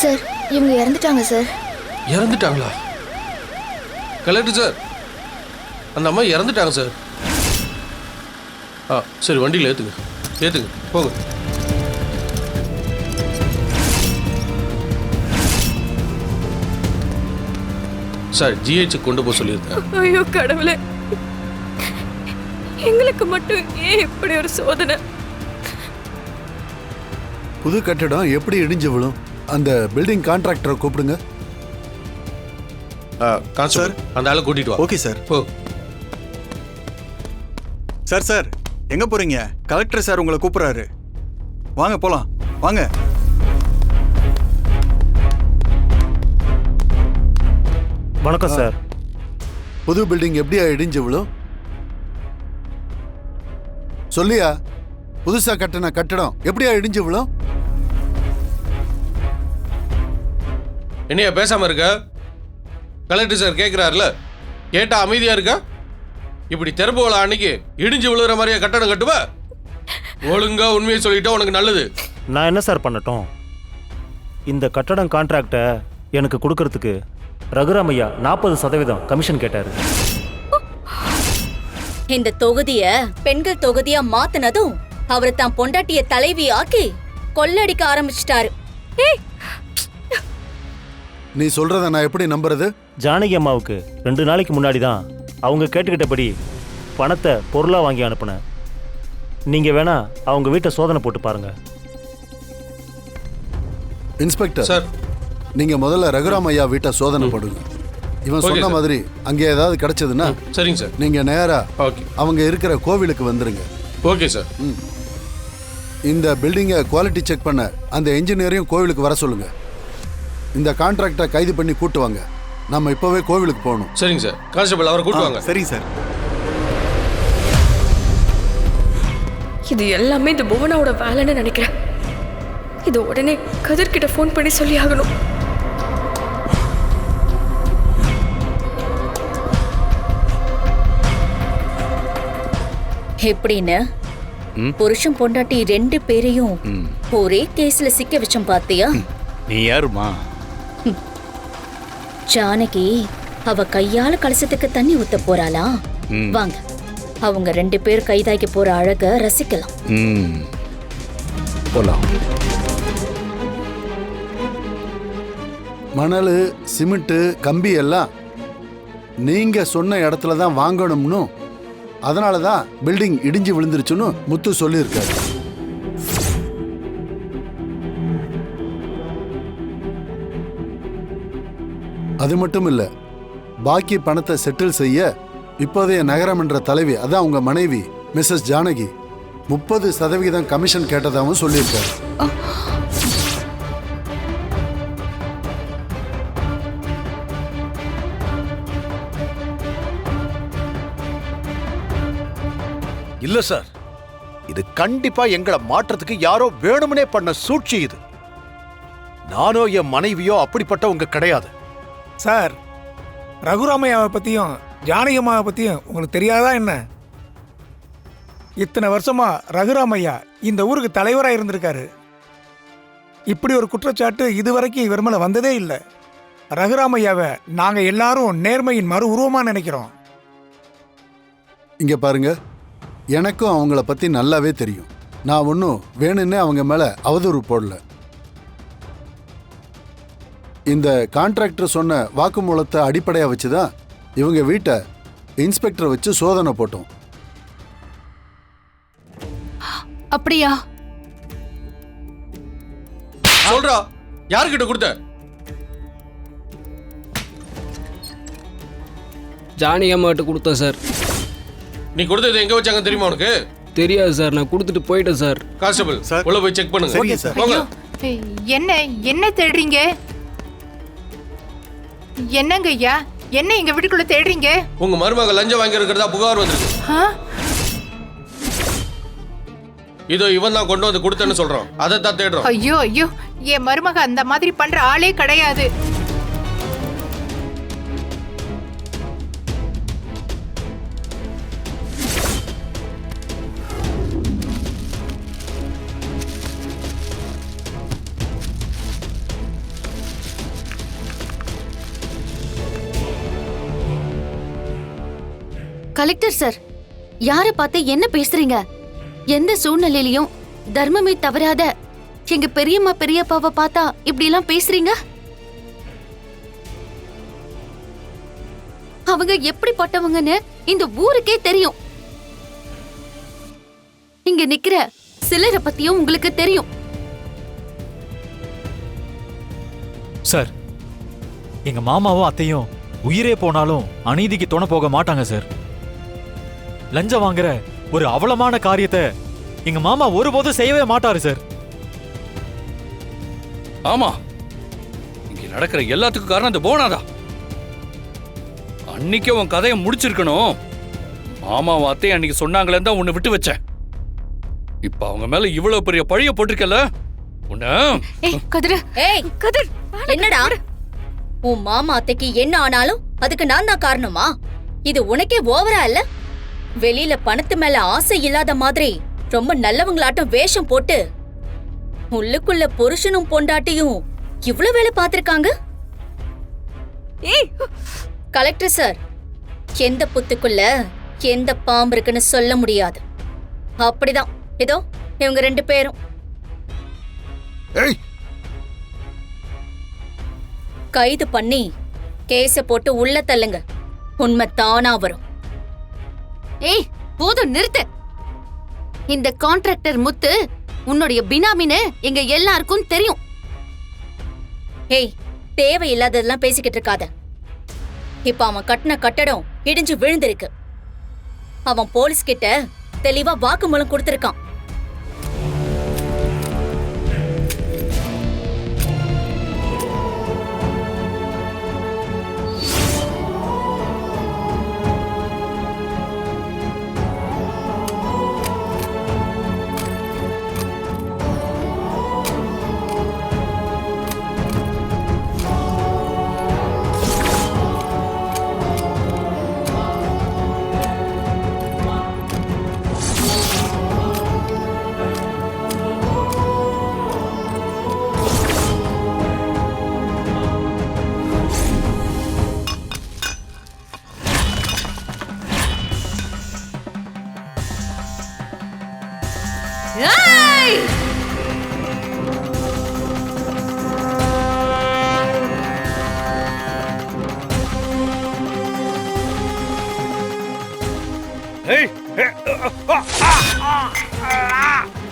Sir இவங்க இறந்துட்டாங்க sir. இறந்துட்டாங்களா? Collector sir, அந்த அம்மா இறந்துட்டாங்க சார். சரி, வண்டியில் ஏற்றுங்க போங்க. சார், ஜிஹெச் கொண்டு போக சொல்லியிருக்கேன். ஐயோ கடவுளே, எங்களுக்கு மட்டும் ஏன் இப்படி ஒரு சோதனை? புது கட்டடம் எப்படி இடிஞ்சு விழும்? அந்த பில்டிங் கான்ட்ராக்டரை கூப்பிடுங்க. கான்ஸ்டபிள், அந்த ஆளை கூட்டிட்டு வா. Okay sir. போ. சார் எங்க போறீங்க? கலெக்டர் சார் உங்களை கூப்பிடுறாரு. வாங்க போலாம், வாங்க. வணக்கம் சார். புது பில்டிங் எப்படியா இடிஞ்சு விழும்? சொல்லியா, புதுசா கட்டின கட்டடம் எப்படியா இடிஞ்சு விழும்? என்னையா பேசாம இருக்க? கலெக்டர் சார் கேட்கிறாருல, கேட்டா அமைதியா இருக்க? இப்படி திறப்புகள அன்னைக்கு இடிஞ்சு விழுகிற மாதிரியா கட்டடம் கட்டுவ? ஒழுங்கா உண்மையை சொல்லிட்டா உனக்கு நல்லது. நான் என்ன சார் பண்ணட்டும்? இந்த கட்டடம் கான்ட்ராக்டை எனக்கு கொடுக்கறதுக்கு ரகுராமையா 40% கமிஷன் கேட்டாரு. இந்த தொகுதிய பெண்கள் தொகுதியா மாத்தினதும் அவரை தான் பொண்டாட்டிய தலைவி ஆக்கி கொள்ளடிக்க ஆரம்பிச்சிட்டாரு. நீ சொல்றத நான் எப்படி நம்புறது? ஜானகி அம்மாவுக்கு 2 நாளைக்கு முன்னாடி தான் அவங்க கேட்டுக்கிட்டபடி பணத்தை பொருளாக வாங்கி அனுப்புனேன். நீங்கள் வேணா அவங்க வீட்டை சோதனை போட்டு பாருங்க. இன்ஸ்பெக்டர் சார், நீங்க முதல்ல ரகுராம் ஐயா வீட்டை சோதனை போடுங்க. இவன் சொன்ன மாதிரி அங்கே ஏதாவது கிடைச்சதுன்னா சரிங்க சார், நீங்க நேரா ஓகே அவங்க இருக்கிற கோவிலுக்கு வந்துருங்க. Okay sir. இந்த பில்டிங்கை குவாலிட்டி செக் பண்ண அந்த என்ஜினியரையும் கோவிலுக்கு வர சொல்லுங்க. இந்த கான்ட்ராக்டை கைது பண்ணி கூட்டு வாங்க. நம்ம இப்பவே கோவிலுக்கு போகணும். சரிங்க சார். கான்ஸ்டபிள், அவரை கூட்டு வாங்க. சரிங்க சார். இது எல்லாமே இந்த புவனாவோட வேலைன்னு நினைக்கிறேன். இது உடனே கதிர்கிட்ட ஃபோன் பண்ணி சொல்லி ஆகணும். எப்படின்னு புருஷன் பொண்டாட்டி 2 பேரையும் ஒரே கேஸ்ல சிக்க வச்சோம் பாத்தியா? நீ யாருமா? ஜானகி அவ கையால கலசத்துக்கு தண்ணி ஊத்த போறாளா? வாங்க, அவங்க 2 பேர் கைதாக்கி போற அழக ரசிக்கலாம். போலாம். மணல், சிமெண்ட், கம்பி எல்லாம் நீங்க சொன்ன இடத்துல தான் வாங்கணும்னு, அதனால தான் பில்டிங் இடிஞ்சு விழுந்துருச்சுன்னு முத்து சொல்லியிருக்காரு. அது மட்டும் இல்ல, பாக்கி பணத்தை செட்டில் செய்ய இப்போதைய நகரமன்ற தலைவி, அதான் உங்க மனைவி மிஸ்ஸஸ் ஜானகி 30% கமிஷன் கேட்டதாகவும் சொல்லியிருக்காரு. இல்ல சார், இது கண்டிப்பா எங்களை மாற்றத்துக்கு யாரோ வேணும்னே பண்ண சூழ்ச்சி. இது நானோ என் மனைவியோ அப்படிப்பட்டவங்க கிடையாது. சார், ரகுராமையாவை பத்தியும் ஜானகி அம்மாவை பத்தியும் உங்களுக்கு தெரியாதா என்ன? இத்தனை வருஷமா ரகுராமையா இந்த ஊருக்கு தலைவராக இருந்திருக்காரு. இப்படி ஒரு குற்றச்சாட்டு இதுவரைக்கும் இவர் மேல வந்ததே இல்லை. ரகுராமையாவை நாங்க எல்லாரும் நேர்மையின் மறு உருவமா நினைக்கிறோம். இங்க பாருங்க, எனக்கும் அவங்கள பத்தி நல்லாவே தெரியும். நான் ஒன்றும் வேணும்னே அவங்க மேல அவதூறு போடல. இந்த கான்ட்ராக்டர் சொன்ன வாக்குமூலத்தை அடிப்படையா வச்சுதான் இவங்க வீட்டை இன்ஸ்பெக்டரை வச்சு சோதனை போட்டோம். அப்படியா? சொல்றா, யாருக்கிட்ட கொடுத்த? ஜானகி அம்மாட்ட கொடுத்தேன் சார். நீ கொடுத்தது எங்க வச்சாங்க தெரியுமா உனக்கு? தெரியாது சார், நான் கொடுத்துட்டு போயிட்டேன் சார். கான்ஸ்டபிள், உள்ள போய் செக் பண்ணுங்க. சரிங்க சார். போங்க. என்ன தேடுறீங்க? என்னங்க ஐயா, என்ன எங்க வீட்டுக்குள்ள தேடுறீங்க? உங்க மருமக லஞ்சம் வாங்கி இருக்கிறதா புகார் வந்திருக்கு. இதோ இவன் தான் கொண்டு வந்து கொடுத்தேன்னு சொல்றோம். அதை தான் தேடுறோம். ஐயோ ஐயோ, என் மருமக அந்த மாதிரி பண்ற ஆளே கிடையாது. கலெக்டர் சார், யார பார்த்து என்ன பேசுறீங்க? எந்த சூழ்நிலையிலயும் தர்மமே தவறாத எங்க பெரியம்மா பெரியப்பாவை பார்த்தா இப்படி எல்லாம் பேசுறீங்க? அவங்க எப்படிப்பட்டவங்கன்னு இந்த ஊருக்கே தெரியும். இங்க நிக்கிற சிலரை பத்தியும் உங்களுக்கு தெரியும். சார், எங்க மாமாவும் அத்தையும் உயிரே போனாலும் அநீதிக்கு துணை போக மாட்டாங்க சார். லஞ்சம் வாங்குற ஒரு அவலமான காரியத்தை எங்க மாமா ஒருபோதும் செய்யவே மாட்டாரு சார். ஆமா, இங்க நடக்கிற எல்லாத்துக்கும் காரணம் இந்த போனாதான். அன்னைக்கே உன் கதையை முடிச்சிருக்கணும். மாமாவும் அத்தையும் அன்னைக்கு சொன்னாங்களே தான் உன்னை விட்டு வச்சேன். இப்ப அவங்க மேல இவ்வளவு பெரிய பழிய போட்டிருக்கல உன்ன. கதிர், என்னடா உன் மாமா அத்தைக்கு என்ன ஆனாலும் அதுக்கு நான் தான் காரணமா? இது உனக்கே ஓவரா இல்ல? வெளியில பணத்து மேல ஆசை இல்லாத மாதிரி ரொம்ப நல்லவங்களாட்டம் வேஷம் போட்டு உள்ளுக்குள்ள புருஷனும் பொண்டாட்டியும் இவ்ளோ வேலை பார்த்திருக்காங்க. கலெக்டர் சார், எந்த புத்துக்குள்ள எந்த பாம்பு இருக்குன்னு சொல்ல முடியாது. அப்படிதான் இதோ இவங்க 2 பேரும். கைது பண்ணி கேஸ போட்டு உள்ள தள்ளுங்க. உண்மை தானா வரும். ஏய், போதும், நிறுத்து. இந்த கான்ட்ராக்டர் முத்து உன்னுடைய பினாமின்னு எங்க எல்லாருக்கும் தெரியும். ஏய், தேவையில்லாததெல்லாம் பேசிக்கிட்டு இருக்காத. இப்ப அவன் கட்டின கட்டடம் இடிஞ்சு விழுந்திருக்கு. அவன் போலீஸ் கிட்ட தெளிவா வாக்குமூலம் கொடுத்திருக்கான்.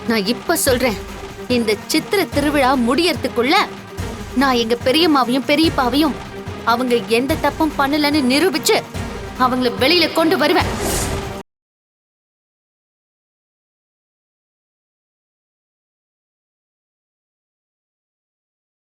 நான் இப்ப சொல்றேன், இந்த சித்திர திருவிழா முடியறதுக்குள்ள நான் எங்க பெரியம்மாவையும் பெரியப்பாவையும் அவங்க எந்த தப்பும் பண்ணலன்னு நிரூபிச்சு அவங்கள வெளியில கொண்டு வருவேன்.